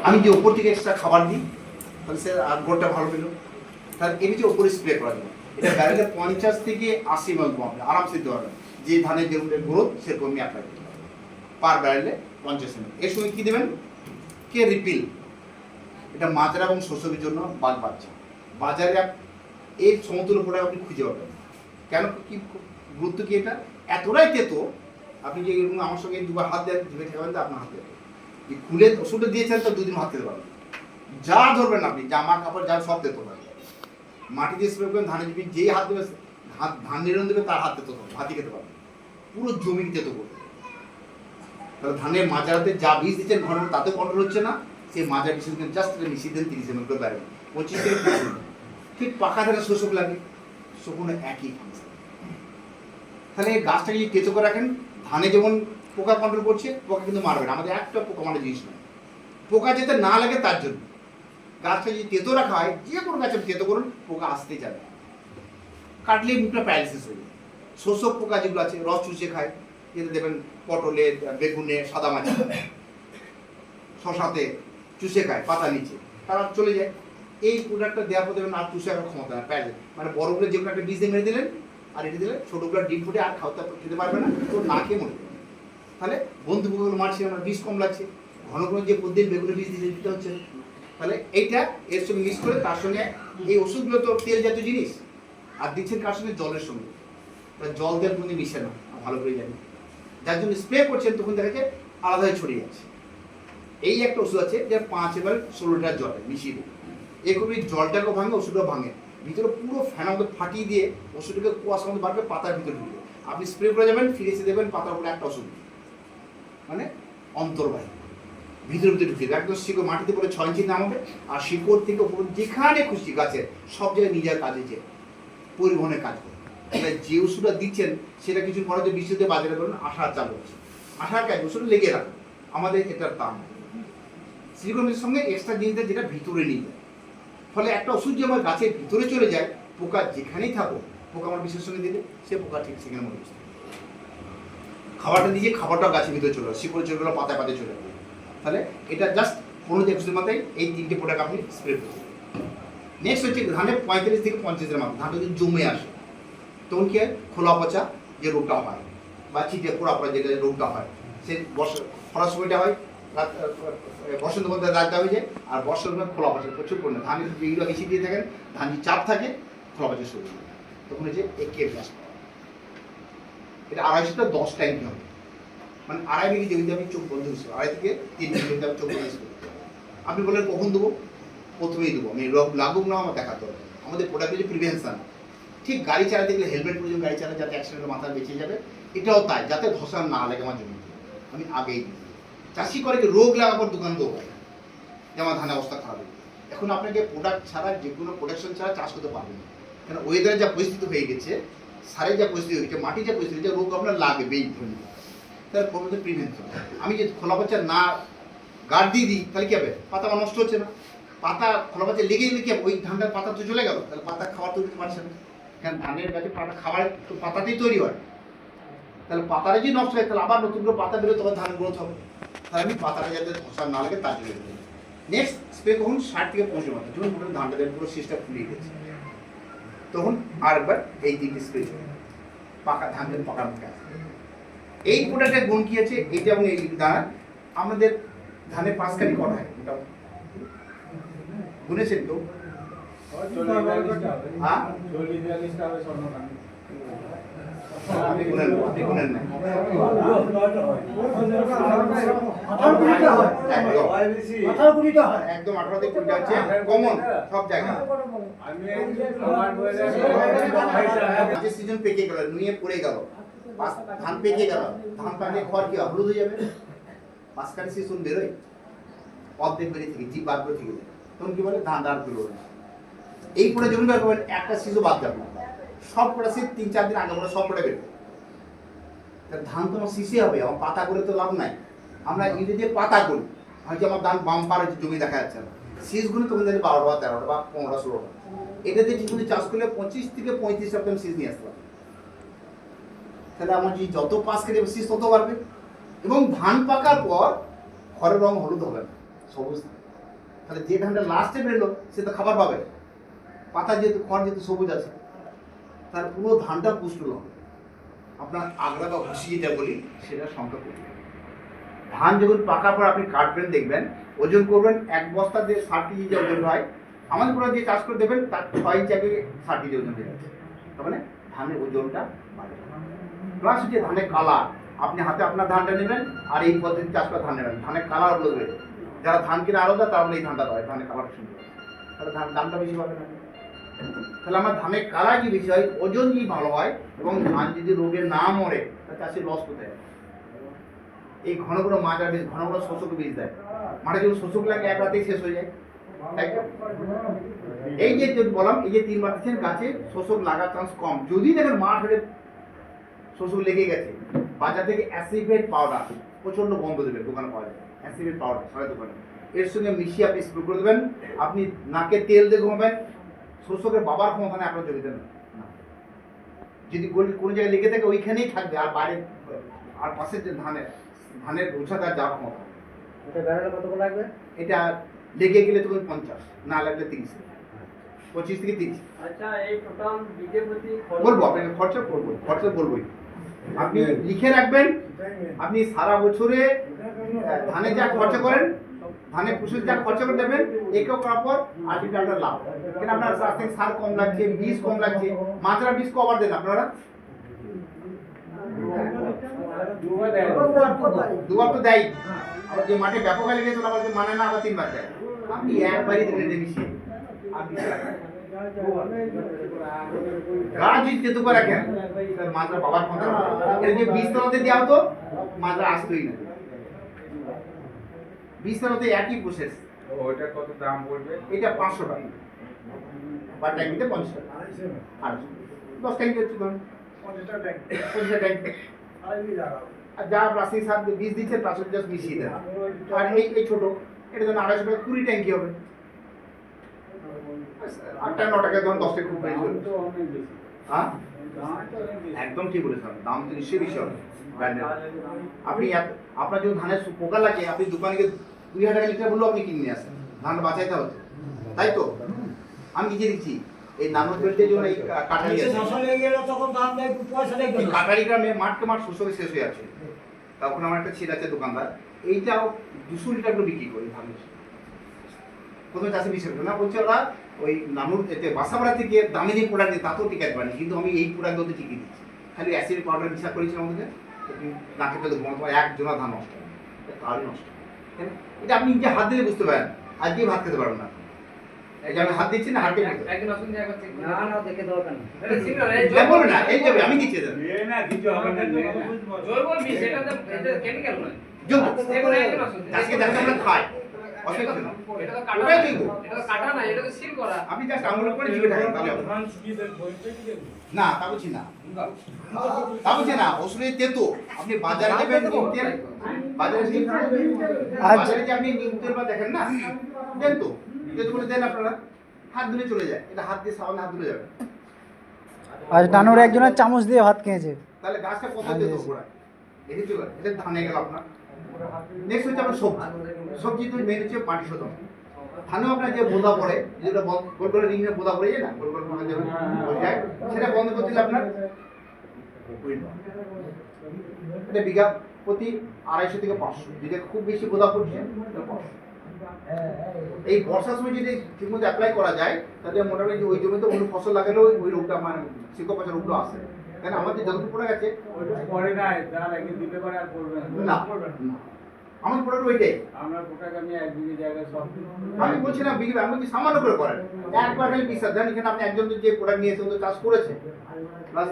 আমি যে ওপর থেকে এক্সট্রা খাবার দিই তাহলে সে আর গোড়টা ভালো পেল, তাহলে এটি যে ওপরে স্প্রে করা যাবে। এটা ব্যারেলে 50 থেকে 80 ml পাবে, আরামসে দিতে পারবেন। যে ধানের যেরকম গ্রোথ সেরকমই অ্যাপ্লাই করতে পারবেন পার ব্যারেলে 50 ml। এর সঙ্গে কী দেবেন? কে রিপিল। এটা মাজরা এবং শোষকের জন্য বাদ বাচ্চা বাজারে এর সমতুল্য প্রোডাক্ট আপনি খুঁজে পাবেন। কেন কি গুরুত্ব কি? এটা এতটাই তেতো, আপনি যে এরকম আমার সঙ্গে দুবার হাত দেন জিভে ঠেকাবেন তো আপনার হাতে যে খুলে ওষুধটা দিয়েছেন তো 2 দিন হাত দিতে পারবেন। যা ধরবেন আপনি, জামা কাপড় যা সব তেতো পারবেন। মাটি দিয়ে স্প্রে করবেন, ধানে জমি যেই হাত দেবে ধান নিরন দেবে তার হাত তেতো হবে, ভাতি খেতে পারবেন। পুরো জমি তেতো করবে। তাহলে ধানের মাজারাতে যা বীজ দিচ্ছেন ঘন তাতেও কন্ট্রোল হচ্ছে না। সেই মাজা বিষ জাস্ট মিশিয়ে দেন 30 ml করে বাইরে 25 থেকে 30 ml। ঠিক পাকা ধানে শোষক লাগে, শোষণে একই ফাংশন। তাহলে এই গাছটাকে যদি তেতো করে রাখেন, ধানে যেমন পোকা কন্ট্রোল করছে, পোকা কিন্তু মারবে না। আমাদের একটা পোকা মারা জিনিস নয়, পোকা যাতে না লাগে তার জন্য। গাছটা যদি তেতো রাখা হয়, যে কোনো গাছে তেতো করুন, পোকা আসতেই যাবে। কাটলে মুখটা প্যারালিসিস হয়ে যায়। শোষক পোকা যেগুলো আছে রস চুষে খায়, যেটা দেবেন পটলে, বেগুনে, সাদা মাছে, শশাতে চুষে খায় পাতা নিচে, তারা চলে যায়। এই প্রোডাক্টটা দেওয়ার পর দেবেন আর চুষে রাখার ক্ষমতা না, প্যারালিসিস। মানে বড়গুলো যে কোনো একটা বীজ দিয়ে মেরে দিলেন আর এটা দিলে ছোটোগুলো ডিম ফুটে আর খেতে পারবে না, তো না খেয়ে মরে যাবে। তাহলে বন্ধু পোকাগুলো মারছে, আমার বীজ কম লাগছে, ঘন ঘন যে প্রতিদিন বেগুনের বীজ দিতে হচ্ছে। তাহলে এইটা এর সঙ্গে মিক্স করে তার সঙ্গে এই ওষুধগুলো তো তেল জাতীয় জিনিস, আর দিচ্ছেন কার সঙ্গে? জলের সঙ্গে। জল দেওয়ার কোনো মিশে না, ভালো করে জানি। যার জন্য স্প্রে করছেন তখন দেখা যায় আলাদা হয়ে ছড়িয়ে যাচ্ছে। এই একটা ওষুধ আছে যে 5 এবার 16 লিটার জলে মিশিয়ে দেবে। এগুলো জলটাকেও ভাঙে, ওষুধটাও ভাঙে। ভিতরে পুরো ফ্যানের মধ্যে ফাটিয়ে দিয়ে ওষুধটাকে কুয়াশার মধ্যে বাড়বে, পাতার ভিতরে ঢুকবে। আপনি স্প্রে করে যাবেন, ফিরে এসে দেবেন পাতার উপরে একটা ওষুধ, মানে অন্তর্বাহী ভিতরে ভিতরে ঢুকিয়ে দেবে। একদম শিকড় মাটিতে পরে 6 ইঞ্চি নামাবে, আর শিকড় থেকে উপর যেখানে খুশি গাছের সব জায়গায় নিজের কাজে যে পরিবহনের কাজ করে। তাহলে যে ওষুধটা দিচ্ছেন সেটা কিছু পরে যে বিশুদ্ধ বাজারে ধরুন আঠার চালু হচ্ছে, আঠার কাজ ওষুধ লেগে রাখুন। আমাদের এটার দাম সিলিকনের সঙ্গে এক্সট্রা জিনিসটা যেটা ভিতরে নিয়ে যায়। ফলে একটা ওষুধ যে আমার গাছের ভিতরে চলে যায়, পোকা যেখানেই থাকো, পোকা আমার বিষের সঙ্গে দিলে সে পোকা ঠিক সেখানে মরে যাচ্ছে। খাবারটা দিয়ে খাবারটা গাছের ভিতরে চলে যায়, শিকড়ে চলে গেলো, পাতায় পাতায় চলে গেলো। তাহলে এটা জাস্ট 15-21 মাথায় এই 3টে প্রোডাক্ট আপনি স্প্রে করতে। নেক্সট হচ্ছে ধানে 45 থেকে 50 মাথা ধানটা যদি জমে আসে, তখন কি হয়? খোলা পচা যে রোগটা হয় বা চিটে পোড়া পোড়া যেটা রোগটা হয়, সে খরার সময়টা হয়, বসন্ত মধ্যে রাতটা হয়ে যায়। আর বর্ষার সময় খোলা পচা প্রচুর পরিমাণে ধানের ইউরিয়া বেশি দিয়ে থাকেন, ধান যদি চাপ থাকে খোলা পচা শুরু হয়, তখন হচ্ছে একে ব্যাস। এটা 250-10 টাইম কি হবে, মানে 2.5 মিনিট জমিতে আমি চোখ বন্ধ করছি, 2.5 থেকে 3 মিনিট জমিতে আমি চোখ বন্ধ করছি। আপনি বললেন কখন দেবো? প্রথমেই দেবো। আমি রোগ লাগুক না আমার দেখাতে হবে। আমাদের প্রোডাক্টের যে প্রিভেনশন, ঠিক গাড়ি চালাতে গেলে হেলমেট প্রয়োজন, গাড়ি চালাতে যাতে অ্যাক্সিডেন্টের মাথা বেঁচে যাবে, এটাও তাই, যাতে ধসা না লাগে আমার জমিতে। আমি আগেই দিই। চাষি করে কি রোগ লাগার পর দোকান দেবো যে আমার ধানের অবস্থা খারাপ হবে। এখন আপনাকে প্রোডাক্ট ছাড়া, যে কোনো প্রোডাকশন ছাড়া চাষ করতে পারবেন না। কেন ওয়েদারের যা পরিস্থিতি হয়ে গেছে, সারের যা পরিস্থিতি হয়েছে, মাটির যা পরিস্থিতি, রোগ আপনার লাগবেই। তার প্রবলেম প্রিভেনশন। আমি যদি খোলা পচা না গার্ড দিয়ে দিই তাহলে কী হবে? পাতা আমার নষ্ট হচ্ছে না। পাতা খোলা পচা লেগে গেলে কী হবে? ওই ধানটার পাতা তো চলে গেল, তাহলে পাতা খাবার তৈরি করতে পারছে না। কারণ ধানের গাছে পাতা খাবার তো পাতাতেই তৈরি হয়। তাহলে পাতাটা যদি নষ্ট হয় তাহলে আবার নতুন করে পাতা বেরোয়, তখন ধান গ্রোথ হবে। তাহলে আমি পাতাটা যাতে ধসা না লাগে তার জন্য। নেক্সট স্প্রে কখন? 60 থেকে 65 মাথা, যখন ধানটা পুরো শীষটা ফুলিয়ে গেছে, তখন আরেকবার এই 3টে স্প্রে চলে পাকা ধানদের পাকার মুখে আসে। এই প্রোডাক্টের গুণ কি আছে? এইটা এবং এই দানা আমাদের ধানের 5 কানি করা হয়। ওটা গুনেছেন তো? হ্যাঁ, আপনি গুনেন, আপনি গুনেন না। একদম 18 থেকে 20 হচ্ছে কমন সব জায়গায়। সিজন পেকে গেল, নুয়ে পড়ে গেল, ধান পেকে গেল, ধান পাকে খড় কি হলুদ হয়ে যাবে? 5 কানি সিজন বেরোয়, অর্ধেক বেরিয়ে থেকে জীব বাদ করে থেকে যায়, তখন কি বলে? ধান দাঁড় বেরোবে না। এই পরে জমি বের করবেন, একটা সিজো বাদ যাবে না, সব কটা শীত 3-4 দিন আগে পরে সব কটা বেরোবে। ধান তো আমার শিশে হবে, আমার পাতা করে তো লাভ নাই। আমরা ইংরেজি দিয়ে পাতা করি, হয়তো আমার ধান বাম পারে জমি দেখা যাচ্ছে না, শীষগুলো তখন দেখি 12টা বা 13টা বা 15টা 16টা। এটা দিয়ে ঠিকমতো চাষ করলে 25 থেকে 35টা আমি শীষ নিয়ে আসতে পারবো। তাহলে আমার যদি যত পাশ কেটে শীষ তত বাড়বে, এবং ধান পাকার পর খড়ের রং হলুদ হবে না, সবুজ। তাহলে যে ধানটা লাস্টে বেরোলো সে তো খাবার পাবে, পাতা যেহেতু খড় যেহেতু সবুজ আছে, তার পুরো ধানটা পুষ্ট হবে। আপনার আগড়া বা ভুসি যেটা বলি সেটা সংখ্যা কমবে। ধান যখন পাকার পর আপনি কাটবেন দেখবেন ওজন করবেন, এক বস্তা যে 60 কেজি যে ওজন হয়, আমাদের পুরো যে চাষ করে দেবেন তার 6 ইঞ্চি আগে 60 কেজি ওজন হয়ে যাচ্ছে। তার মানে ধানের ওজনটা বাড়বে। প্লাস যে ধানের কালার, আপনি হাতে আপনার ধানটা নেবেন আর এই পদ্ধতি চাষ করে ধান নেবেন, ধানের কালার বলবে, যারা ধান কিনে আলাদা তারা এই ধানটা পায়, ধানের কালার সুন্দর, তাহলে ধান দামটা বেশি পাবে না। তাহলে আমার ধানের কালার কি বেশি হয়, ওজন কি ভালো হয়, এবং ধান যদি রোগে না মরে তাহলে চাষির লস কোথায়? এই ঘন ঘন মাজার বীজ, ঘন ঘন শোষক বীজ দেয়, মাঠে যখন শোষক লাগে এক রাতেই শেষ হয়ে যায়। এই যে বললাম, এই যে 3 বার দিচ্ছেন গাছে শোষক লাগার চান্স কম। যদি দেখেন মাঠ হলে শোষক লেগে গেছে, বাজার থেকে অ্যাসিভেট পাউডার প্রচন্ড গন্ধ দেবে, দোকানে পাওয়া যায় অ্যাসিভেট পাউডার সারা দোকানে, এর সঙ্গে মিশিয়ে আপনি স্প্রে করে দেবেন। আপনি নাকে তেল দিয়ে ঘুমাবেন, শোষকের বাবার ক্ষমতা নেই আপনার জমিতে না। যদি কোনো জায়গায় লেগে থাকে ওইখানেই থাকবে, আর বাইরে আর পাশের যে ধানের উৎসাদার যাওয়ার ক্ষমতা। এটা বেড়ালে কত লাগবে? এটা লেগে গেলে তখন 50, না লাগলে 30, 25 থেকে 30। আচ্ছা, এই টোটাল বিঘে প্রতি বলবো আপনাকে খরচা বলবোই। আপনি লিখে রাখবেন, আপনি সারা বছরে ধানে যা খরচা করেন, ধানের প্রসেস যা খরচা করে দেবেন, একক করার পর 8 লিটার লাভ। কেন আপনার রাসায়নিক সার কম লাগছে, বীজ কম লাগছে, মাজরা বীজ কবার দেন আপনারা? দুবার তো দেয়, আবার যে মাঠে ব্যাপক হয়ে গেছে আবার মানে না, আবার 3 বার দেয়। আপনি একবারই দিলে মিশিয়ে আর বীজ লাগান, গাছ যেতে পারে কেন মাজরা বাবার কথা, এর যে বীজ তলাতে দেওয়া হতো মাজরা আসতোই না। বীজ তলাতে একই প্রসেস। ওটা কত দাম পড়বে? এটা 500 টাকা পার ট্যাঙ্কিতে, 50 টাকা আর 10 ট্যাঙ্কি হচ্ছে ধরুন 50 ট্যাঙ্কি। আর যা রাসায়নিক সার বীজ দিচ্ছে তার সাথে জাস্ট মিশিয়ে দেন। আর এই ছোট এটা ধরুন 250 টাকা 20 ট্যাঙ্কি হবে, 8টা 9 টাকা ধরুন 10 টাকা খুব বেশি হলো। হ্যাঁ একদম ঠিক বলেছেন, দাম তো নিশ্চয়ই বেশি হবে ব্র্যান্ডের। আপনি আপনার যদি ধানের পোকা লাগে, আপনি দোকানে গিয়ে 2000 টাকা লিটার বললেও আপনি কিনে নিয়ে আসেন, ধানটা বাঁচাইতে হচ্ছে, তাই তো? আমি নিজে দিচ্ছি এই নানক বেল্টের জন্য এই কাটারি আছে, কাটারি গ্রামে মাঠকে মাঠ শোষকে শেষ হয়ে আছে। তখন আমার একটা ছেলে আছে দোকানদার, এইটাও 200 লিটার করে বিক্রি করে ধান। প্রথমে চাষি বিশ্বাস করে না, বলছে ওরা ওই নানুর এতে বাসাবাড়া থেকে দামি যে প্রোডাক্ট দিয়ে তাতেও টিকাতে পারেনি, কিন্তু আমি এই প্রোডাক্ট ওদের টিকিয়ে দিচ্ছি। খালি অ্যাসিড পাউডার মিশা করেছিলাম আমাদের, নাকে পেলে ঘুমাতে এক জোড়া ধান নষ্ট, তাহলে নষ্ট। এটা আপনি নিজে হাত দিলে বুঝতে পারেন, আজকেই ভাত খেতে পারবেন না। এই যে আমি হাত দিচ্ছি না, হাতে একদিন আসুন যে একবার চেক না না দেখে দরকার নেই। বলবে না, এই যাবে আমি দিচ্ছি না কিছু হবে না, জোর বলবি, সেটা তো এটা কেমিক্যাল নয়। দেখুন আজকে দেখেন আমরা খাই, অসুবিধা নেই, এটা তো কাটা, এটা তো কাটা না, এটা তো সিল করা। আপনি জাস্ট আঙুল করে জিবে থাকেন তাহলে হবে। ধান শুকিয়ে দেন বলতে কি দেন? না তা বলছি না, তা বলছি না, ওষুধে তেতো আপনি বাজারে যাবেন, নিত্যের বাজারে বাজারে যে আপনি নিত্যের বা দেখেন না, দেন তো তেতো বলে দেন আপনারা, হাত ধুলে চলে যায়, এটা হাত দিয়ে সাবানে হাত ধুলে যাবে। আজ নানুর একজনের চামচ দিয়ে ভাত খেয়েছে। তাহলে গাছটা কত তেতো গোড়ায়, দেখে চলে এটা ধানে গেল আপনার। নেক্সট হচ্ছে আপনার সবজি তো মেন হচ্ছে মাটি শোধন। ধানেও আপনার যে বোদা পড়ে, যেটা গোল গোল রিংয়ে বোদা পড়ে যায় না, গোল গোল পড়ে যাবে যায়, সেটা বন্ধ করতে দিলে আপনার এটা বিঘা প্রতি 250 থেকে 500, যেটা খুব বেশি বোদা পড়ছে 500। এই বর্ষার সময় যদি ঠিকমতো অ্যাপ্লাই করা যায় তাহলে মোটামুটি ওই জমিতে অন্য ফসল লাগালেও ওই রোগটা মানে শিকড় পচার রোগটা আসে। কেন আমাদের যতটুকু পড়ে গেছে পরে না, যার একদিন দিতে পারে আর করবে না, আমার প্রোডাক্ট ওইটাই। আমরা প্রোডাক্ট আমি এক বিঘে জায়গায় সব আমি বলছি না বিঘে, আমি বলছি সামান্য করে করেন, একবার খালি বিশ্বাস দেন। এখানে আপনি একজন যে প্রোডাক্ট নিয়েছে ও তো চাষ করেছে, প্লাস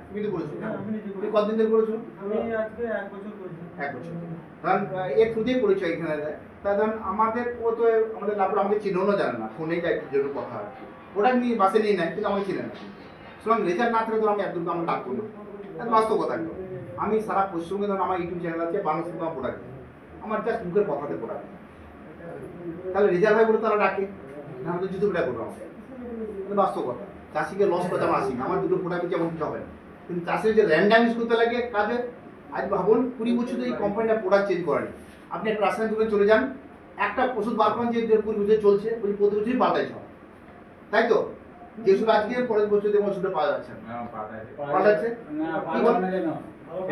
তুমি তো করেছো, তুমি কতদিন ধরে করেছো? আমি আজকে 1 বছর করছি। 1 বছর। কারণ এর থ্রুতেই পরিচয় এখানে দেয়। তা ধরুন আমাদের ও তো আমাদের লাভটা আমাকে চিনোনও জানে না, ফোনেই যায় জন্য কথা হয়, প্রোডাক্ট নিয়ে বাসে নিয়ে নেয়, কিন্তু আমাকে চিনে না। সুতরাং রেজাল্ট না থাকলে তো আমি একদম আমার ডাকবো না, বাস্তব কথা। আমি সারা পশ্চিমবঙ্গে ধরুন আমার ইউটিউব চ্যানেল আছে, বাংলা সিনেমা প্রোডাক্ট, আমার জাস্ট মুখের কথাতে প্রোডাক্ট, তাহলে রেজাল্ট হয় বলে তারা ডাকে, না হলে জুতো পিটা করবো আমাকে, বাস্তব কথা। চাষিকে লস করতে আমার আসি না, আমার দুটো প্রোডাক্ট যেমন কিছু হবে না, কিন্তু চাষির যে র্যান্ডাম ইউজ করতে লাগে কাজে। আজ ভাবুন 20 বছর এই কোম্পানিটা প্রোডাক্ট চেঞ্জ করেনি, আপনি একটা রাসায়নিক দোকানে চলে যান, একটা ওষুধ বার করেন যে প্রতি বছর চলছে, বলি প্রতি বছরই পাল্টাইছে হবে, তাই তো? যে ওষুধ আজকে পরের বছর দেখুন ওষুধটা পাওয়া যাচ্ছে না, পাল্টাচ্ছে না পাল্টাবে না কেন?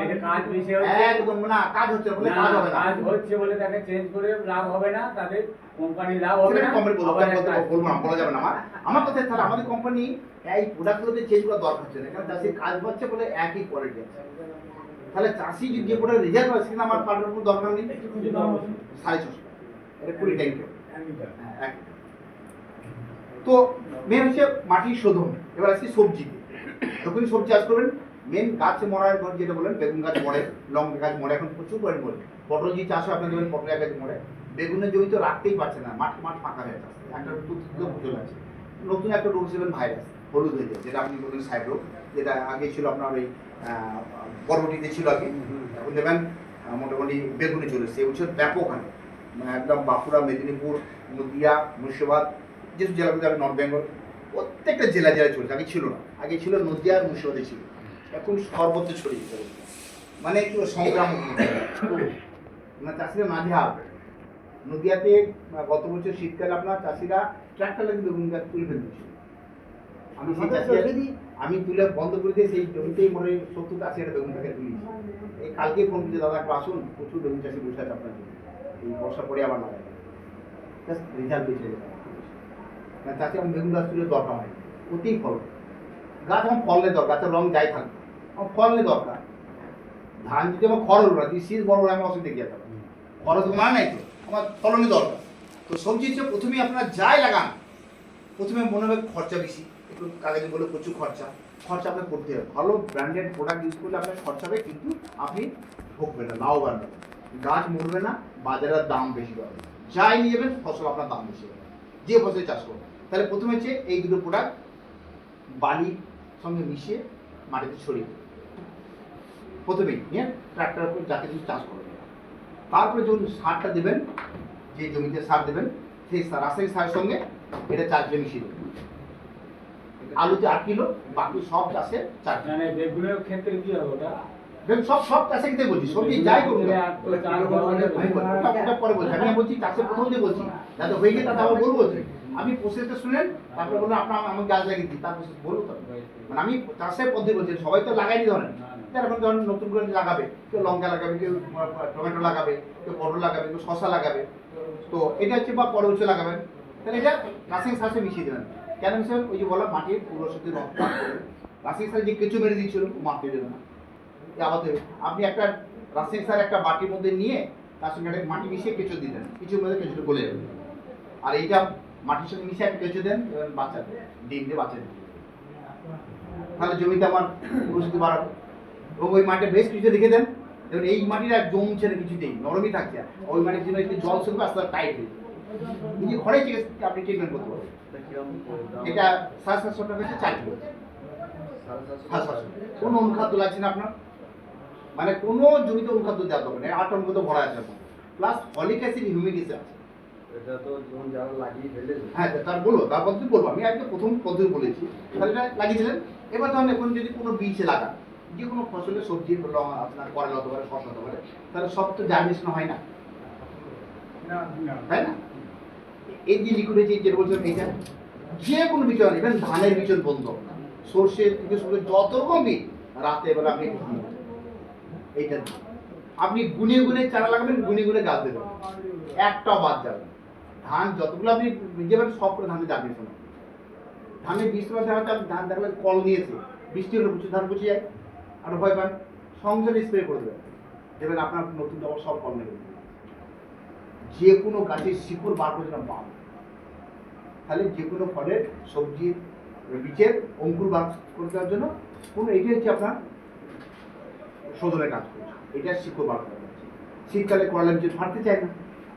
এটা কাজ বেশি হচ্ছে, একদম না, কাজ হচ্ছে না বলে না, কাজ হবে না। কাজ হচ্ছে বলে তাকে চেঞ্জ করে লাভ হবে না, তাদের কোম্পানির লাভ হবে সেটা না। কোম্পানি বলবো, আবার একটা বলবো না, বলা যাবে না। আমার কথা তাহলে আমাদের কোম্পানি এই প্রোডাক্টগুলোতে চেঞ্জ করার দরকার হচ্ছে না, কারণ চাষির কাজ পাচ্ছে বলে একই কোয়ালিটি আছে। তাহলে চাষি যদি যে প্রোডাক্ট রেজাল্ট হয় সেখানে আমার পাল্টানোর কোনো দরকার নেই। 650 এটা 20 ট্যাঙ্ক। তো মেন হচ্ছে মাটির শোধন। এবার আসছি সবজিতে। যখনই সবজি চাষ করবেন, মেন গাছ মরার ঘর যেটা বলেন, বেগুন গাছ মরে, লঙ্কা গাছ মরে, এখন প্রচুর পরিমাণ মরে। পটল যে চাষ হয় আপনি দেখবেন পটলের গাছ মরে, বেগুনের জমি তো রাখতেই পারছে না, মাঠ ফাঁকা হয়ে যাচ্ছে, একটা চলে আছে। নতুন একটা রোগ ছিলেন ভাইরাস, হলুদ হয়ে যায়, যেটা আপনি বললেন সাইড রোগ, যেটা আগে ছিল আপনার ওই বরবটিতে ছিল আগে, এখন দেখবেন মোটামুটি বেগুনে চলেছে। এই বছর ব্যাপক হারে একদম বাঁকুড়া, মেদিনীপুর, নদিয়া, মুর্শিদাবাদ, যেসব জেলাগুলো আমি নর্থ বেঙ্গল, প্রত্যেকটা জেলায় চলছে। আগে ছিল না, আগে ছিল নদিয়া আর মুর্শিদাবাদে ছিল, এখন সর্বত্র ছড়িয়ে যেতে মানে কি সংক্রামক, মানে চাষিরা নাজেহাল। নদিয়াতে গত বছর শীতকালে আপনার চাষিরা ট্রাক্টর লাগিয়ে বেগুন গাছ তুলে ফেলতেছিল। আমি সেই চাষি আমি তুলে বন্ধ করে দিয়ে সেই জমিতেই মনে হয় 70-80 বেগুন গাছ তুলেছি। এই কালকে ফোন করছে, দাদা একটু আসুন, প্রচুর বেগুন চাষি বসে আছে আপনার জন্য, এই বর্ষা পরে আবার লাগাই জাস্ট রেজাল্ট দিয়েছে। মানে চাষি আমার বেগুন গাছ তুলে দরকার হয়, অতিই ফল গাছ আমার ফলনে দরকার, গাছের রং যাই থাকবে আমার ফলনে দরকার। ধান যদি আমার খড় হলো না, যদি শীত বড় বড় আমার অসুবিধা গিয়ে থাকবে, খরচ মানে নাই তো, আমার ফলনে দরকার। তো সবজি হচ্ছে প্রথমেই আপনারা যাই লাগান, প্রথমে মনে হবে খরচা বেশি, একটু কাগজে বলে প্রচুর খরচা আপনার করতে হবে। ভালো ব্র্যান্ডেড প্রোডাক্ট ইউজ করলে আপনার খরচা হবে, কিন্তু আপনি ঠকবেন না, লাভবান হবে, গাছ মরবে না, বাজারের দাম বেশি পাবে। যাই নিয়ে যাবেন ফসল আপনার দাম বেশি হবে, যে ফসলে চাষ করবেন। তাহলে প্রথমে হচ্ছে এই দুটো প্রোডাক্ট বালির সঙ্গে মিশিয়ে মাটিতে ছড়িয়ে দেবেন প্রথমেই, নিয়ে ট্রাক্টর করে যাকে কিছু চাষ করবেন। তারপরে যখন সারটা দেবেন, যে জমিতে সার দেবেন, সেই রাসায়নিক সারের সঙ্গে এটা 4 কিলো মিশিয়ে দেবেন। আলুতে 8 কিলো, বাকি সব চাষে 4 কিলো। মানে বেগুনের ক্ষেত্রে কি হবে ওটা? দেখুন সব চাষে কিন্তু বলছি, সবজি যাই করুন না। ওটা পরে বলছি, আমি বলছি চাষে প্রথম দিয়ে বলছি, যাতে হয়ে গিয়ে তাতে আবার বলবো। আমি প্রসেসটা শুনেন, তারপরে বলুন আপনার আমাকে গাছ লাগিয়ে দিই, তারপর বলবো তো। মানে আমি চাষের পদ্ধতি বলছি, সবাই তো লাগাইনি ধরেন, এখন ধরেন নতুন করে লাগাবে, কেউ লঙ্কা লাগাবে, কেউ টমেটো লাগাবে, কেউ পটল লাগাবে, কেউ শশা লাগাবে। তো এটা হচ্ছে বা পরে বছর লাগাবেন, তাহলে এটা রাসায়নিক সারে মিশিয়ে দেবেন। কেন মিশাবেন? ওই যে বললাম মাটির পুরোশক্তি রাসায়নিক সারে যে কেঁচো মেরে দিচ্ছিল মাটি দেবে না, আবার দেবে। আপনি একটা রাসায়নিক সার একটা বাটির মধ্যে নিয়ে তার সঙ্গে একটা মাটি মিশিয়ে কেঁচো দিলেন, কিছুর মধ্যে কেঁচোটা গলে যাবে। আর এইটা মাটির সাথে মিশিয়ে একটা কেঁচো দেন, বাচ্চা ডিম দিয়ে বাচ্চা দিন, তাহলে জমিতে আমার পুরোশক্তি বাড়াবো। এবং ওই মাটিটা বেশ কিছু দেখে দেন, দেখুন এই মাটির আর জমছে না, কিছুতেই নরমই থাকছে। ওই মাটির জন্য একটু জল শুকবে, আস্তে আস্তে টাইট হয়ে যাবে। নিজে ঘরে আপনি ট্রিটমেন্ট করতে পারবেন। এটা 750 টাকা হচ্ছে 4 কিলো। কোনো অনুখাদ্য লাগছে না আপনার, মানে কোনো জমিতে অনুখাদ্য দেওয়া দরকার নেই, 8 টন মতো ভরা আছে আপনার, plus folic acid, humic acid আছে। এটা তো যখন যারা লাগিয়ে ফেলে, হ্যাঁ তার বলবো, তার পদ্ধতি বলবো। আমি আজকে প্রথম পদ্ধতি বলেছি, তাহলে এটা লাগিয়েছিলেন। এবার ধরেন এখন যদি কোনো বীজ লাগান, যে কোনো ফসলের সবজি আপনার করলা হতে পারে, শসা হতে পারে, তাহলে সব তো জার্মিনেশন হয় না, তাই না? এই যে লিকুইড হয়েছে, যেটা বলছেন এইটা, যে কোনো বিচন, ইভেন ধানের বিচন বন্ধ, সর্ষে থেকে শুরু যত রকম বীজ, রাতে বেলা আপনি এইটা আপনি গুনে গুনে চারা লাগাবেন, গুনে গুনে গাছ দেবেন, একটাও বাদ যাবে। ধান যতগুলো আপনি নিজে সব করে ধানে জার্মিনেশন হবে। ধানের বীজ দেওয়া ধান দেখবেন কল নিয়েছে, বৃষ্টি হলে প্রচুর ধান পচে যায়, আর ভয় পান, সংসারে স্প্রে করে দেবেন, দেখবেন আপনার নতুন ডবল সব কল নেবে। যে কোনো গাছের শিকড় বার করে যেন পান, তাহলে যে কোনো ফলের সবজির বীজের অঙ্কুর বার করে দেওয়ার জন্য কোনো এটি হচ্ছে আপনার শোধনের কাজ করছে, এটা শিকড় বার করা যাচ্ছে। শীতকালে করলা বীজ ফাটতে চায় না,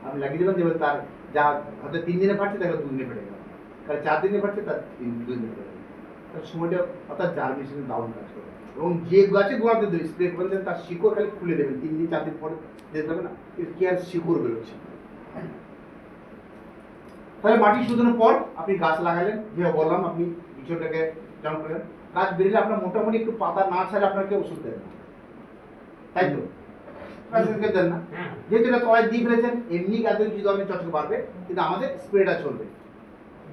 আপনি লাগিয়ে দেবেন, দেবেন তার যা হয়তো 3 দিনে ফাটছে, তাহলে 2 দিনে ফেটে গেল, তাহলে 4 দিনে ফাটছে, তার 2 দিনে ফেটে গেল। তার সময়টা অর্থাৎ জার্মিনেশন দারুণ কাজ করে। এবং যে গাছে গোড়াতে দেবেন স্প্রে করে দেবেন, তার শিকড় খালি খুলে দেবেন, 3 দিন 4 দিন পরে যেতে হবে না, কি আর শিকড় বেরোচ্ছে। তাহলে মাটি শোধনের পর আপনি গাছ লাগালেন, যেভাবে বললাম, আপনি বিচনটাকে ডাউন করলেন, গাছ বেরিয়ে আপনার মোটামুটি একটু পাতা না ছাড়লে আপনাকে ওষুধ দেবেন না, তাই তো? দেন না, যেহেতু এটা তলায় দিয়ে ফেলেছেন, এমনি গাছে যদি আপনি চটকে পারবে, কিন্তু আমাদের স্প্রেটা চলবে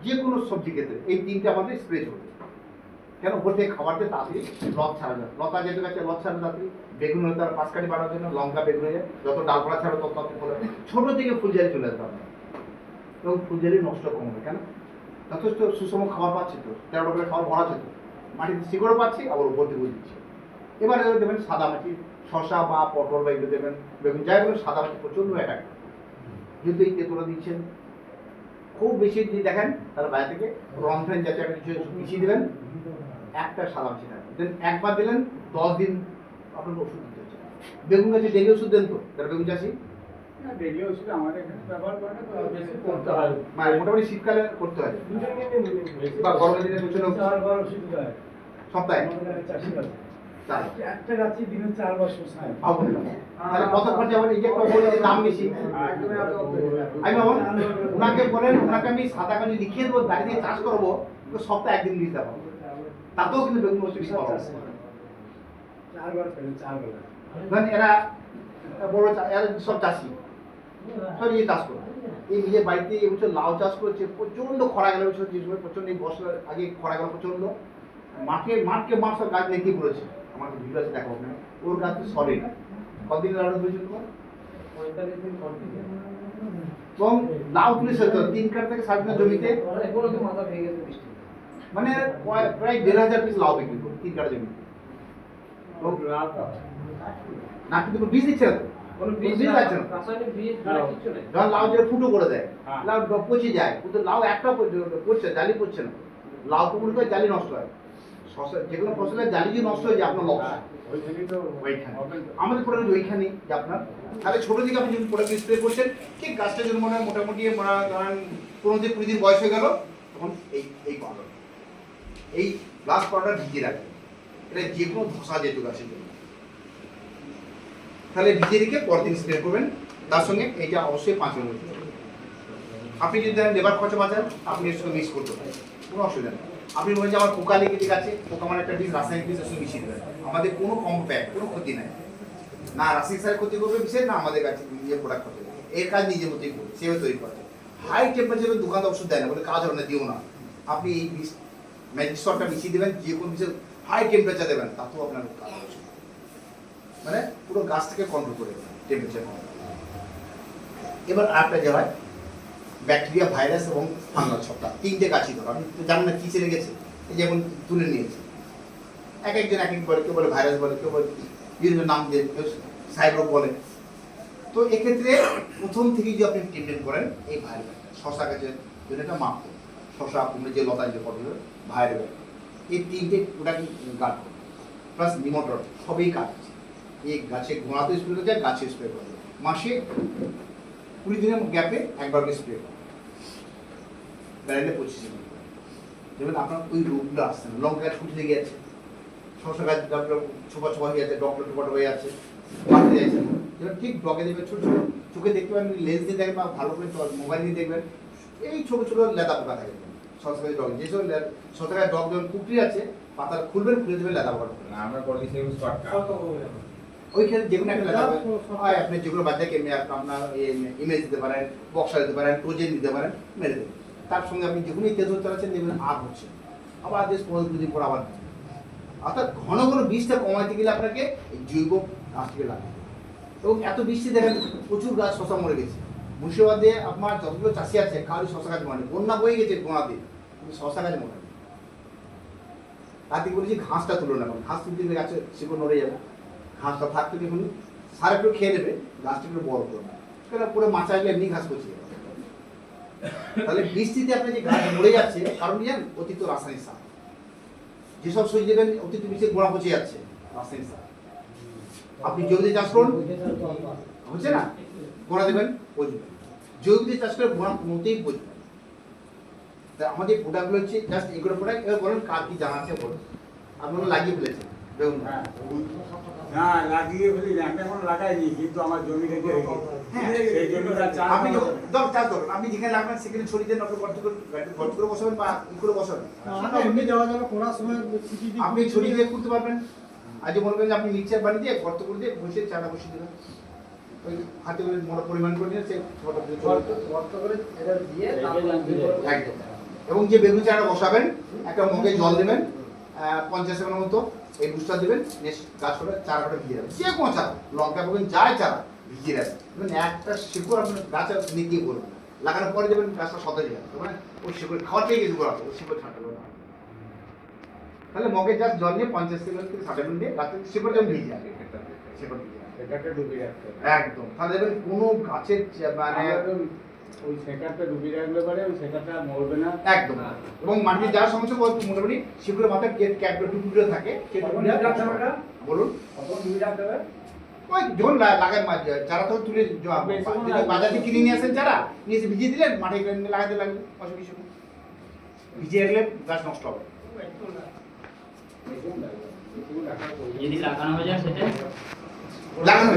যে কোনো সবজি ক্ষেত্রে। এই তিনটে আমাদের স্প্রে চলবে। কেন উপর থেকে খাবারটা তাড়াতাড়ি লত ছাড়া যায়, লতা যেহেতু গাছে লত ছাড়া তাড়াতাড়ি, বেগুন হলে তার পাঁচ কাঠি বাড়ার জন্য লঙ্কা বেগুন হয়ে যায়, যত ডালপালা ছাড়া তত ফলে ছোট থেকে ফুলজারি চলে আসবে আপনার, এবং ফুলজারি নষ্ট কম হবে। কেন যথেষ্ট সুষম খাবার পাচ্ছি তো, 13টা করে খাবার ভরা আছে তো, মাটিতে শিকড়ও পাচ্ছি, আবার উপর দিকেও দিচ্ছি। এবারে দেবেন সাদা মাটি, শসা বা পটল বা এগুলো দেবেন, বেগুন যাই বলুন, সাদা মাটি প্রচণ্ড অ্যাটাক। যেহেতু এই তেঁতুলা দিচ্ছেন, খুব বেশি যদি দেখেন তাহলে বাইরে থেকে রন্ধ্রেন জাতীয় একটা কিছু মিশিয়ে দেবেন, একটা সাদা মাছি থাকবে, দেন একবার দিলেন 10 দিন আপনার ওষুধ দিতে হচ্ছে। বেগুন গাছে ডেলি ওষুধ দেন তো, যারা বেগুন চাষি? ডেলি ওষুধ আমাদের এখানে ব্যবহার করে না, তো বেশি করতে হয়। মানে মোটামুটি শীতকালে করতে হয়, বা গরমের দিনে প্রচুর 4 ওষুধ দেয় সপ্তাহে আমাদের চাষি গাছ। চার। একটা গাছে দিনে 4 বার শোষায়। ভাবুন না। তাহলে কত খরচা হবে? এই যে একটা বলে যে দাম বেশি, আমি ভাবুন ওনাকে বলেন, ওনাকে আমি সাদা কালি লিখিয়ে দেবো, দাঁড়িয়ে দিয়ে চাষ করবো, তো সপ্তাহে একদিন দিতে পারবো, তাতেও কিন্তু বেগুন ওষুধ পাওয়া যাবে। 4 বার ফেলে 4 বেলা। ধরেন এরা বড় এরা সব চাষি, সব নিয়ে চাষ করে, এই নিজের বাড়িতে এবছর লাউ চাষ করেছে, প্রচন্ড খরা গেল এবছর, যে সময় প্রচন্ড, এই বর্ষার আগে খরা গেল প্রচন্ড, মাঠকে মাঠ সব গাছ নেকি পড়েছে, আমার ভিডিও আছে দেখাবো না, ওর গাছ সলিড। কতদিন লাউ হয়েছিল তোমার? 45 দিন কন্টিনিউ। এবং লাউ তুলেছে তো 3 কাঠ থেকে 7 কাঠ জমিতে, এগুলো কি মাথা ভেঙে গেছে বৃষ্টি। মানে প্রায় 1500 পিস লাউ বিক্রি করো 3 কাঠ জমিতে। এবং না কিন্তু বীজ দিচ্ছে না তো, কোনো বীজ বীজ পাচ্ছে না। রাসায়নিক বীজ ছাড়া কিছু নেই। ধর লাউ যেটা ফুটো করে দেয়, হ্যাঁ। লাউ পচে যায়, কিন্তু লাউ একটা পড়ছে, জালি পড়ছে না। লাউ তো মনে করে জালি নষ্ট হয়, শসা যেগুলো ফসলের জালি যদি নষ্ট হয়ে যায় আপনার লস হয়। ওইখানেই তো ওইখানে হবে তো। আমাদের প্রোডাক্ট ওইখানেই যে আপনার, তাহলে ছোটো থেকে আপনি যখন প্রোডাক্ট স্প্রে করছেন, ঠিক গাছটা যদি মনে হয় মোটামুটি ধরেন 15-20 দিন বয়স হয়ে গেল, তখন এই পাউডার, এই গ্লাস পাউডার ভিজিয়ে রাখবেন। এটা যে কোনো ধসা যেত গাছের জন্য, তাহলে ভিজিয়ে রেখে পরদিন স্প্রে করবেন। তার সঙ্গে এইটা অবশ্যই 5 মিনিট। আপনি যদি দেন লেবার খরচা বাঁচান, আপনি এর সঙ্গে মিক্স করতে পারেন, কোনো অসুবিধা নেই। আপনি বলেন যে আমার পোকা লেগে ঠিক আছে, পোকা মানে একটা বীজ, রাসায়নিক বীজ এর সঙ্গে মিশিয়ে দেবেন, আমাদের কোনো কম্প্যাক্ট, কোনো ক্ষতি নাই, না রাসায়নিক সারের ক্ষতি করবে বিষয়, না আমাদের কাছে নিজের প্রোডাক্ট ক্ষতি করবে, এর কাজ নিজের মতোই করবে, সেভাবে তৈরি করবে। হাই টেম্পারেচারে দোকানদার ওষুধ দেয় না, বলে কাজ হবে না, দিও না। আপনি এই বীজ ম্যাজিক সল্টটা মিশিয়ে দেবেন, যে কোনো বিষয়ে হাই টেম্পারেচার দেবেন, তাতেও আপনার কাজ হবে, মানে পুরো গাছটাকে কন্ট্রোল করে দেবেন টেম্পারেচার। এবার আরেকটা যে হয় ব্যাকটেরিয়া, ভাইরাস এবং ফাঙ্গাল ছত্রাক, 3টে গাছই ধরো, আপনি তো জানেন না কী ছেড়ে গেছে, এই যেমন তুলে নিয়েছে, এক একজন এক এক বলে, কেউ বলে ভাইরাস বলে, কেউ বলে বিভিন্ন নাম দিয়ে, কেউ সাইরোগ বলে। তো এক্ষেত্রে প্রথম থেকেই যদি আপনি ট্রিটমেন্ট করেন, এই ভাইরাস, শশা গাছের জন্য একটা মাপ, শশা কুমড়ে যে লতা যে পড়ে ভাইরাস, এই 3টে ওটাকে গাছ প্লাস নিমোটর সবই কাজ। এই গাছে গোড়াতে স্প্রে করতে যায়, গাছে স্প্রে করে মাসে 20 দিনের গ্যাপে একবার স্প্রে করে বেড়াইলে 25 দিন, যেমন আপনার ওই রোগগুলো আসছে না। লঙ্কা গাছ ফুটে গিয়েছে, শসা গাছ ছোপা ছোপা হয়ে যাচ্ছে, ডকটা টোপাটা হয়ে যাচ্ছে, বাড়তে যাচ্ছে, যেমন ঠিক ডগে দেখবেন ছোটো ছোটো, চোখে দেখতে পাবেন, লেন্স দিয়ে দেখবেন বা ভালো করে মোবাইল দিয়ে দেখবেন, এই ছোটো ছোটো লেদা পোকা থাকে শসা গাছের ডগে, যেসব শসা গাছের ডগ যেমন কুকরি আছে, পাতা খুলবেন, খুলে দেবেন, লেদা পোকা আমরা করে দিচ্ছি শর্টকাট। ওইখানে যে কোনো একটা লেদা হয়, আপনি যেগুলো বাচ্চাকে আপনার ইমেজ দিতে পারেন, বক্সা দিতে পারেন, টোজেন দিতে পারেন, মেরে দেবেন। তার সঙ্গে আপনি যে কোনো তেজও চালাচ্ছেন, দেখবেন আর হচ্ছে, আবার 15 দিন পর আবার। অর্থাৎ ঘন ঘন বীজটা কমাইতে গেলে আপনাকে এই জৈব গাছটিকে লাগবে। এবং এত বৃষ্টি দেখেন প্রচুর গাছ শশা মরে গেছে। মুর্শিদাবাদে আপনার যতগুলো চাষি আছে, কারোর শশা গাছ মরে, বন্যা বয়ে গেছে গোড়াতে, কিন্তু শশা গাছ মরে। তাতে বলেছি ঘাসটা তুলো না, ঘাস তুলতে গেলে গাছে শিকড় নড়ে যাবে, ঘাসটা থাকতে দেখুন সার একটু খেয়ে নেবে, গাছটা একটু বড় করবে, কেন পুরো মাচা গেলে এমনি ঘাস করছে। তাহলে বৃষ্টিতে আপনি যে গাছ মরে যাচ্ছে, কারণ জানেন অতিরিক্ত রাসায়নিক সার, যেসব সবজি দেবেন অতিরিক্ত বৃষ্টিতে গোড়া পচে যাচ্ছে, রাসায়নিক সার। আপনি জমিতে চাষ করুন, হচ্ছে না, গোড়া দেবেন পচবে, জমিতে চাষ করে গোড়া কোনোতেই পচবে। তা আমাদের প্রোডাক্টগুলো হচ্ছে জাস্ট এগুলো প্রোডাক্ট। এবার বলুন কার কি জানা আছে বলুন, আপনারা লাগিয়ে ফেলেছেন দেখুন। না লাগিয়ে ফেলি না, আমি এখন লাগাইনি, কিন্তু আমার জমি থেকে হ্যাঁ, সেই জমিটা চাষ আপনি চাষ করুন, আপনি যেখানে লাগবেন সেখানে ছড়িয়ে দেন, আপনার গর্ত করে বসাবেন বা ই করে বসাবেন, এমনি দেওয়া যাবে, করার সময় ছিটি দিয়ে আপনি ছড়িয়ে দিয়ে করতে পারবেন। আজ মনে করেন যে আপনি মিক্সচার বানিয়ে দিয়ে গর্ত করে দিয়ে বসে চারা বসিয়ে দেবেন, ওই হাতে করে মোটা পরিমাণ করে নিয়ে সেই ছোটো দিয়ে চলে যেত। গর্ত করে এটা দিয়ে তারপর একদম। এবং যে বেগুন চারাটা বসাবেন একটা মগে জল দেবেন 50 সেকেন্ডের মতো, এই বুস্টার দেবেন, গাছ করে চারাটা ভিজিয়ে দেবেন, যে কোনো চারা, লঙ্কা বেগুন যাই চারা ভিজিয়ে রাখবেন, এবং একটা শিকড় আপনার গাছ নিয়ে করবেন, লাগানোর পরে দেবেন গাছটা সতেজ হয়ে যাবে, মানে ওই শিকড় খাওয়াতেই কিছু করা ওই শিকড় ছাঁটাবে না। তাহলে মগে জাস্ট জল নিয়ে 50 সেকেন্ড থেকে 60 মিনিট দিয়ে গাছের শিকড় যেমন ভিজিয়ে যাবে, শিকড় ভিজিয়ে যাবে। সেটাকে ডুবিয়ে রাখতে হবে। একদম। তাহলে দেখবেন কোনো গাছের মানে ওই শেখারটা ডুবিয়ে রাখলে পরে ওই শেখারটা মরবে না। একদম। এবং মাটির যার সমস্যা মোটামুটি শিকড়ের মাথায় ক্যাপটা টুকরো থাকে, সেই টুকরোটা বলুন ওই যখন লাগায় চারা তো তুলে বাজার থেকে কিনে নিয়ে আসেন চারা নিয়ে এসে ভিজিয়ে দিলেন, মাঠে লাগাতে লাগবে, অসুবিধা নেই। ভিজিয়ে রাখলে গাছ নষ্ট হবে। যদি লাগানো হয়ে যায় সেটা লাগানো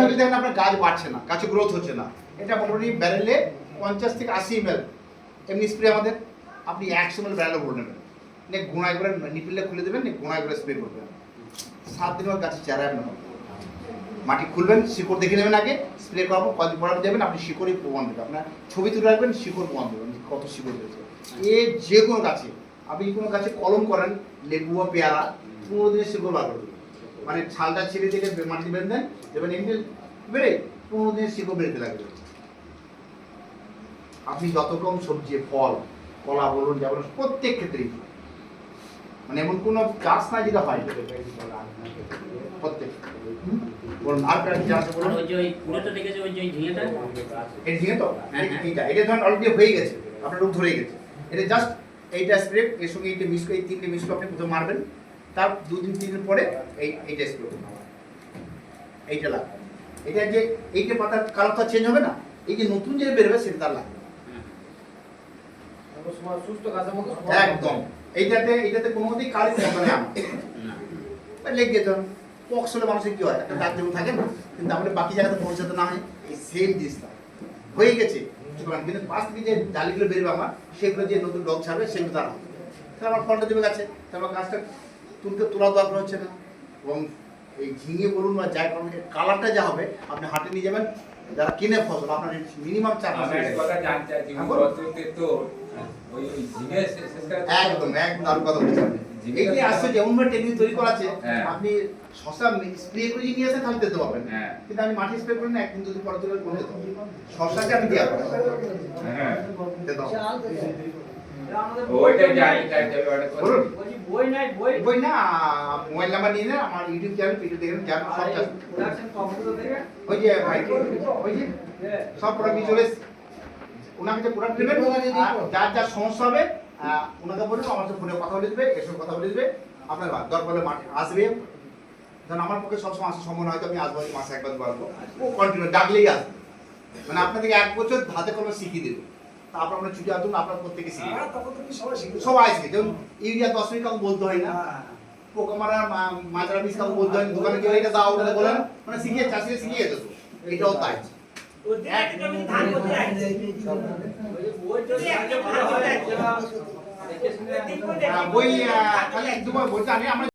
হলে দেখেন আপনার গাছ বাড়ছে না, গাছে গ্রোথ হচ্ছে না। এটা মোটামুটি ব্যারেলে 50 থেকে 80 ml এমনি স্প্রে আমাদের, আপনি 100 ml ব্যারেলে ভরে নেবেন, নিয়ে গোড়ায় করে নিপিলে খুলে দেবেন, নিয়ে গোড়ায় করে স্প্রে করবেন। 7 দিন পর গাছে চারা আপনার মাটি খুলবেন, শিকড় দেখে নেবেন আগে, স্প্রে করাবো, কদিন পর দেবেন, আপনি শিকড়ই প্রমাণ দেবেন, আপনার ছবি তুলে রাখবেন, শিকড় প্রমাণ দেবেন কত শিকড় হয়েছে। এ যে কোনো গাছে, আপনি কোনো গাছে কলম করেন, লেবু বা পেয়ারা, 15 দিনের শিকড় বার করবেন, মানে ছালটা ছেড়ে দিয়ে মাটি বেঁধে দেন, দেবেন এমনি বেড়ে 15 দিনের শিকড় বেরোতে লাগবে। আপনি যত রকম সবজি, ফল, কলা বলুন, যা বলুন, প্রত্যেক ক্ষেত্রেই, মানে এমন কোনো গাছ নাই যেটা হয় না। প্রত্যেক বলুন আর কি জানতে আর বলুন। ওই যে ওই পুরোটা দেখেছে ওই যে ঝিঙেটা এই ঝিঙে তো হ্যাঁ, হ্যাঁ। এটা ধরুন অলরেডি হয়ে গেছে, আপনার রোগ ধরে গেছে, এটা জাস্ট এইটা স্প্রে, এর সঙ্গে এইটা মিক্স করে, এই 3টে মিক্স করে আপনি প্রথমে মারবেন, তার 2-3 দিন পরে এইটা স্প্রে করবেন, এইটা লাগবে। এটা যে এইটা পাতার কালারটা চেঞ্জ হবে না, এই যে নতুন যে বেরোবে সেটা তার লাগবে সুস্থ গাছের মতো একদম। এইটাতে কোনো মতেই কালি হবে না আমার লেগে যেত পক্স হলে মানুষের কি হয়, একটা দাঁত যেমন থাকে না, কিন্তু আমাদের বাকি জায়গাতে পৌঁছাতে না হয়, এই সেম জিনিসটা হয়ে গেছে। কিন্তু পাশ থেকে যে ডালিগুলো বেরোবে আমার, সেগুলো যে নতুন ডগ ছাড়বে সেগুলো তার হবে, তাহলে আমার ফলটা দেবে গাছে, তাহলে আমার গাছটা তোলা দরকার হচ্ছে না। এবং এই ঝিঙে বলুন বা যাই কারণ কালারটা যা হবে, আপনি হাটে নিয়ে যাবেন, যারা কিনে ফসল আপনার মিনিমাম 4 মাস আমি একটা কথা জানতে চাইছি, গততে তো ওই ঝিঙে একদম দারুণ কথা বলছেন। এই যে আসছে যেমন ভাবে টেকনিক তৈরি করা আছে, হ্যাঁ। আপনি শশা স্প্রে করে যদি নিয়ে আসেন তাহলে দিতে পারবেন, হ্যাঁ। কিন্তু আমি মাটি স্প্রে করি না, একদিন যদি পরে তুলে করে দিতে হবে। শশাকে আমি দেওয়া পারি হ্যাঁ দিতে হবে। ওইটাই জানতে চাইছি আমি একটা কথা। বলুন। বই নাই বই বই না, মোবাইল নাম্বার নিয়ে নেন, আমার ইউটিউব চ্যানেল ভিডিও দেখেন, যার সব চাষ প্রোডাকশন কম্পিউটার থেকে ওই যে ভাই ওই যে সব প্রোডাক্ট নিয়ে চলে এসেছে। ওনাকে যে প্রোডাক্ট নেবেন, যার যার সমস্যা হবে ওনাকে বলবেন, আমার সাথে ফোনে কথা বলে দেবে, এসব কথা বলে দেবে, আপনার দরকার মাঠে আসবে। কারণ আমার পক্ষে সবসময় আসা সম্ভব নয়, হয়তো আমি আসবো মাসে একবার আসবো, ও কন্টিনিউ ডাকলেই আসবে, মানে আপনাদেরকে 1 বছর হাতে কলমে শিখিয়ে দেবে। তারপর আমরা ছুটি আসুন, আপনার প্রত্যেকে শিখিয়ে দেবে, সবাই শিখে। যেমন ইউরিয়া 10 মিনিট কাউকে বলতে হয় না, পোকা মারা মাছরা বিষ কাউকে বলতে হয় না, দোকানে গিয়ে এটা দাও ওটা বলেন, মানে শিখিয়ে চাষিরা শিখিয়ে যেত, এটাও তাই। বই খালি 1-2 বার বলতে আমি